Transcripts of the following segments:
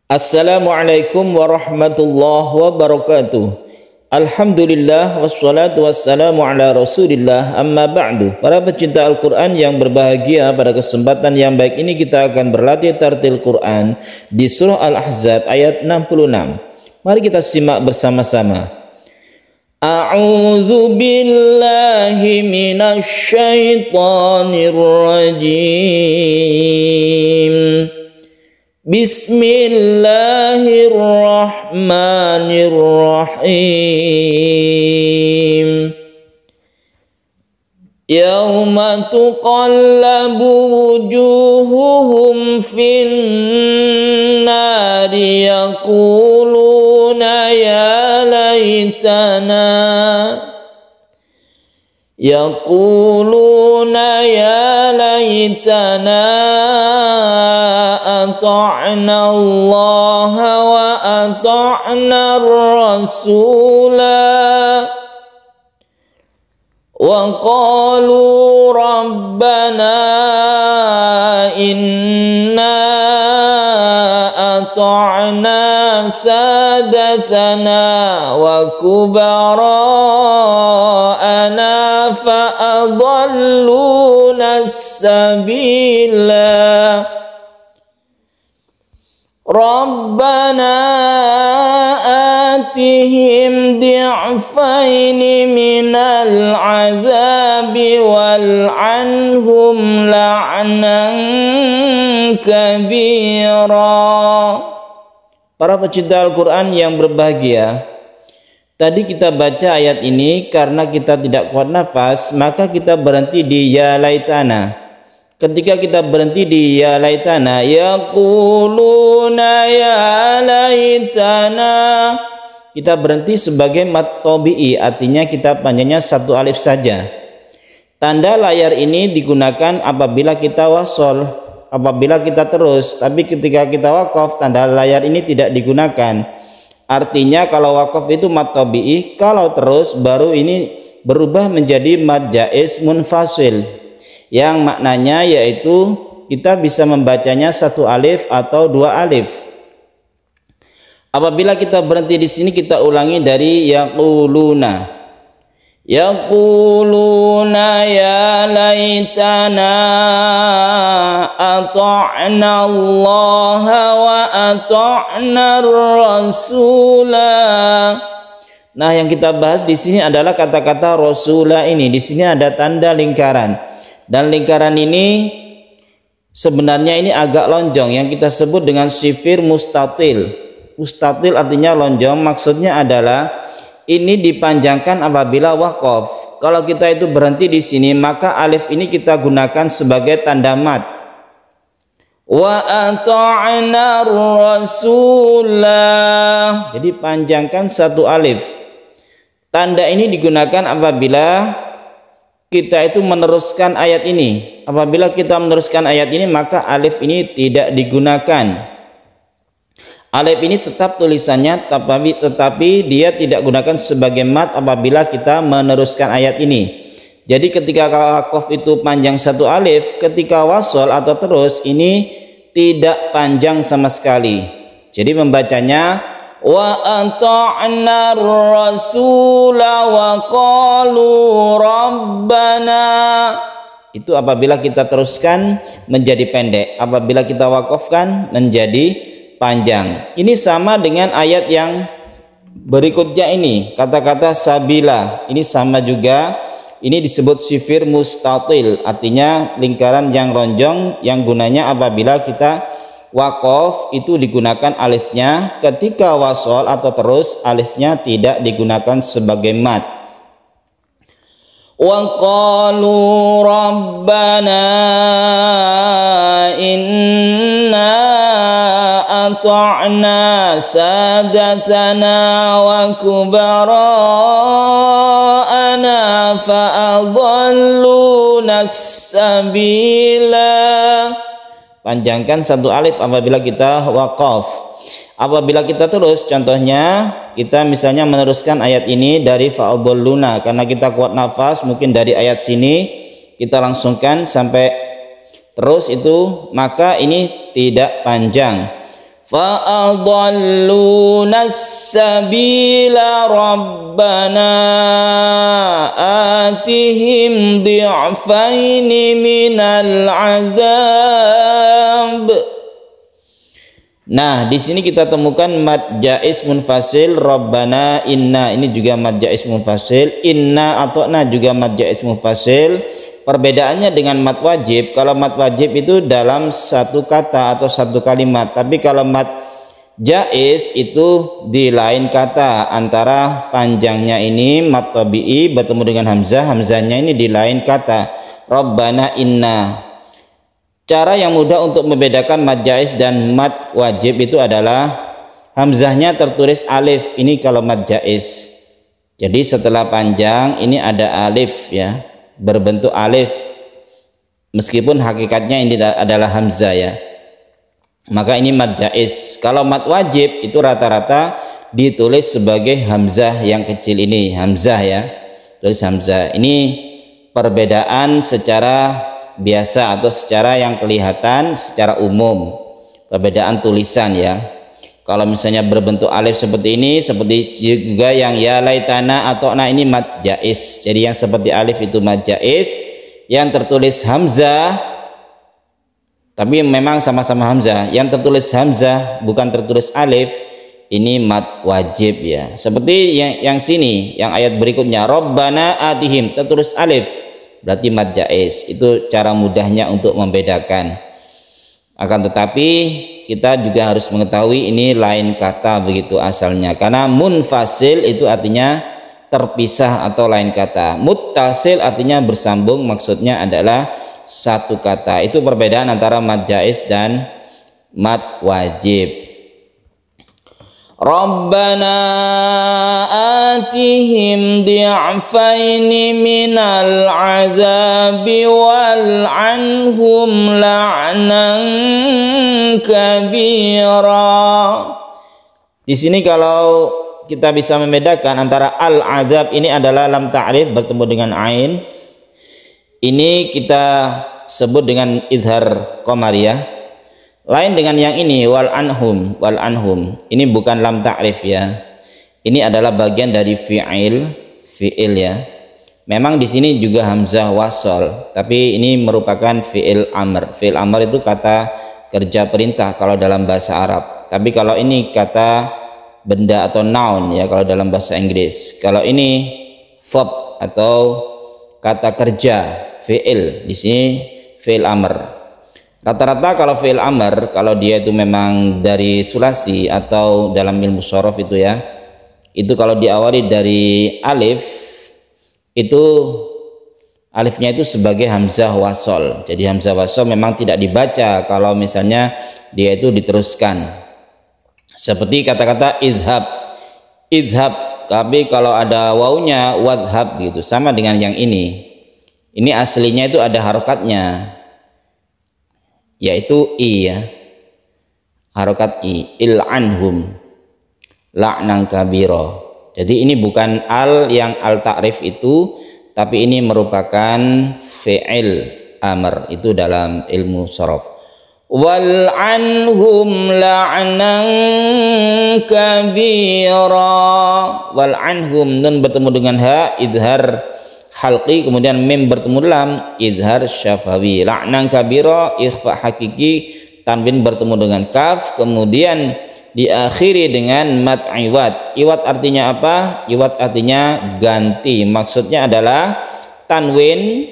Assalamualaikum warahmatullahi wabarakatuh. Alhamdulillah wassalatu wassalamu ala rasulillah, amma ba'du. Para pecinta Al-Quran yang berbahagia, pada kesempatan yang baik ini kita akan berlatih tartil Quran di surah Al-Ahzab ayat 66. Mari kita simak bersama-sama. A'udzu billahi minasy syaithanir rajim. Bismillahirrahmanirrahim. Yauma tuqallabu wujuhuhum fin nari yaquluna ya laitana ata'na Allah wa ata'na ar-rasula wa qalu rabbana inna ata'na sadatana wa kubara'ana fa'adalluna as-sabila Rabbana atihim di'faini minal azabi wal'anhum la'nan kabira. Para pecinta Al-Quran yang berbahagia, tadi kita baca ayat ini karena kita tidak kuat nafas, maka kita berhenti di ya laitana. Ketika kita berhenti di ya laitana, yaquluna ya laitana, kita berhenti sebagai mat tabi'i, artinya kita panjangnya satu alif saja. Tanda layar ini digunakan apabila kita wasol, apabila kita terus, tapi ketika kita wakaf tanda layar ini tidak digunakan. Artinya kalau wakaf itu mat tabi'i, kalau terus baru ini berubah menjadi mad jaiz munfasil, yang maknanya yaitu kita bisa membacanya satu alif atau dua alif. Apabila kita berhenti di sini, kita ulangi dari yaquluna. Yaquluna ya laitana ata'na Allah wa ata'na ar-rasula. Nah, yang kita bahas di sini adalah kata-kata rasula ini. Di sini ada tanda lingkaran. Dan lingkaran ini sebenarnya ini agak lonjong, yang kita sebut dengan sifir mustatil. Mustatil artinya lonjong, maksudnya adalah ini dipanjangkan apabila wakaf. Kalau kita itu berhenti di sini, maka alif ini kita gunakan sebagai tanda mat. Wa ata'na rasulah. Jadi panjangkan satu alif. Tanda ini digunakan apabila kita itu meneruskan ayat ini. Apabila kita meneruskan ayat ini, maka alif ini tidak digunakan. Alif ini tetap tulisannya, tetapi dia tidak gunakan sebagai mat apabila kita meneruskan ayat ini. Jadi ketika wakaf itu panjang satu alif, ketika wasol atau terus ini tidak panjang sama sekali. Jadi membacanya wa ata'na ar-rasula wa qalu rabbana. Itu apabila kita teruskan menjadi pendek, apabila kita wakafkan menjadi panjang. Ini sama dengan ayat yang berikutnya ini, kata-kata sabila. Ini sama juga, ini disebut sifir mustatil, artinya lingkaran yang lonjong, yang gunanya apabila kita wakaf itu digunakan alifnya, ketika wasol atau terus alifnya tidak digunakan sebagai mat. Wa qalu rabbana inna ata'na sadatana wa kubara'ana fa'adalluna as-sabila. Panjangkan satu alif apabila kita wakaf. Apabila kita terus, contohnya kita misalnya meneruskan ayat ini dari fa'adalluna, karena kita kuat nafas, mungkin dari ayat sini kita langsungkan sampai terus itu, maka ini tidak panjang. فأضلونا السبيل ربنا آتهم ضعفين من العذاب. Nah, di sini kita temukan mad jaiz munfasil Rabbana inna, ini juga mad jaiz munfasil, inna ata'na juga mad jaiz munfasil. Perbedaannya dengan mad wajib, kalau mad wajib itu dalam satu kata atau satu kalimat, tapi kalau mad jaiz itu di lain kata, antara panjangnya ini mad tabi'i bertemu dengan hamzah, hamzahnya ini di lain kata, Rabbana inna. Cara yang mudah untuk membedakan mad jaiz dan mad wajib itu adalah hamzahnya tertulis alif, ini kalau mad jaiz. Jadi setelah panjang ini ada alif ya, berbentuk alif, meskipun hakikatnya ini adalah hamzah ya, maka ini mad jaiz. Kalau mad wajib itu rata-rata ditulis sebagai hamzah yang kecil ini, hamzah ya, tulis hamzah. Ini perbedaan secara biasa atau secara yang kelihatan secara umum, perbedaan tulisan ya. Kalau misalnya berbentuk alif seperti ini, seperti juga yang ya laitana atau nah, ini mad jaiz. Jadi yang seperti alif itu mad jaiz, yang tertulis hamzah tapi memang sama-sama hamzah, yang tertulis hamzah bukan tertulis alif, ini mad wajib ya. Seperti yang sini, yang ayat berikutnya Rabbana atihim tertulis alif, berarti mad jaiz. Itu cara mudahnya untuk membedakan. Akan tetapi kita juga harus mengetahui ini lain kata begitu asalnya, karena munfasil itu artinya terpisah atau lain kata, muttasil artinya bersambung, maksudnya adalah satu kata. Itu perbedaan antara mad jaiz dan mad wajib. Rabbana atihim di'afaini minal azabi wal anhum la'nan kabira. Di sini kalau kita bisa membedakan antara al-azab, ini adalah lam ta'rif bertemu dengan ain, ini kita sebut dengan idhar qamariyah. Lain dengan yang ini wal anhum, wal anhum ini bukan lam ta'rif ya, ini adalah bagian dari fi'il ya. Memang di sini juga hamzah wasol, tapi ini merupakan fi'il amr. Fi'il amr itu kata kerja perintah kalau dalam bahasa Arab, tapi kalau ini kata benda atau noun ya kalau dalam bahasa Inggris. Kalau ini verb atau kata kerja fi'il, di sini fi'il amr. Rata-rata kalau fi'il amr, kalau dia itu memang dari sulasi atau dalam ilmu shorof itu ya, itu kalau diawali dari alif, itu alifnya itu sebagai hamzah wasol. Jadi hamzah wasol memang tidak dibaca kalau misalnya dia itu diteruskan. Seperti kata-kata idhab, idhab, tapi kalau ada wawunya wadhab gitu, sama dengan yang ini. Ini aslinya itu ada harokatnya, yaitu i ya, harokat i, il anhum la'nan kabiro. Jadi ini bukan al yang al ta'rif itu, tapi ini merupakan fi'il amr itu dalam ilmu shorof. Wal anhum la'nan kabira. Wal anhum, nun bertemu dengan ha, idhar halqi, kemudian mim bertemu lam, idhar syafawi. La'nan kabira, ikhfa hakiki, tanwin bertemu dengan kaf, kemudian diakhiri dengan mad iwad. Iwad artinya apa? Iwad artinya ganti, maksudnya adalah tanwin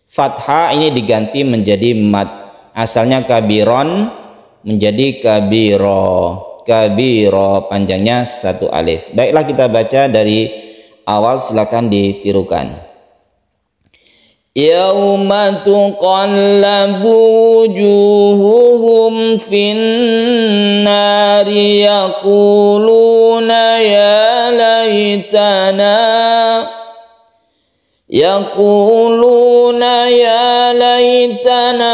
fathah ini diganti menjadi mad. Asalnya kabiron menjadi kabiro. Kabiro panjangnya satu alif. Baiklah, kita baca dari awal, silakan ditirukan. Yauma tuqallabu wujuhuhum finnari yaquluna ya laitana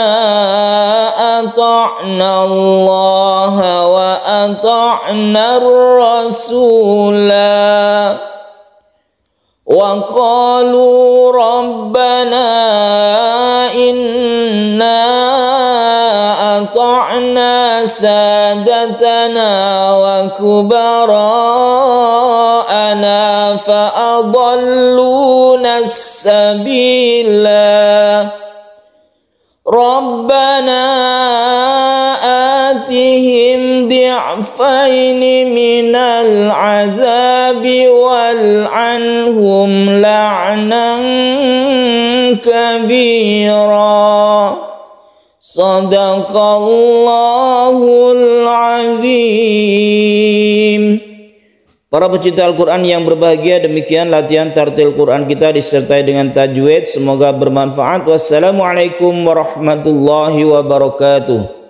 ata'na Allah wa ata'na ar-rasula wa qalu rabbana inna ata'na سادتنا وكبراءنا فأضلونا السبيلا ربنا آتهم ضعفين من العذاب والعنهم لعنا كبيرا Sadaqallahul azim. Para pecinta Al-Quran yang berbahagia, demikian latihan tartil Quran kita disertai dengan tajwid. Semoga bermanfaat. Wassalamualaikum warahmatullahi wabarakatuh.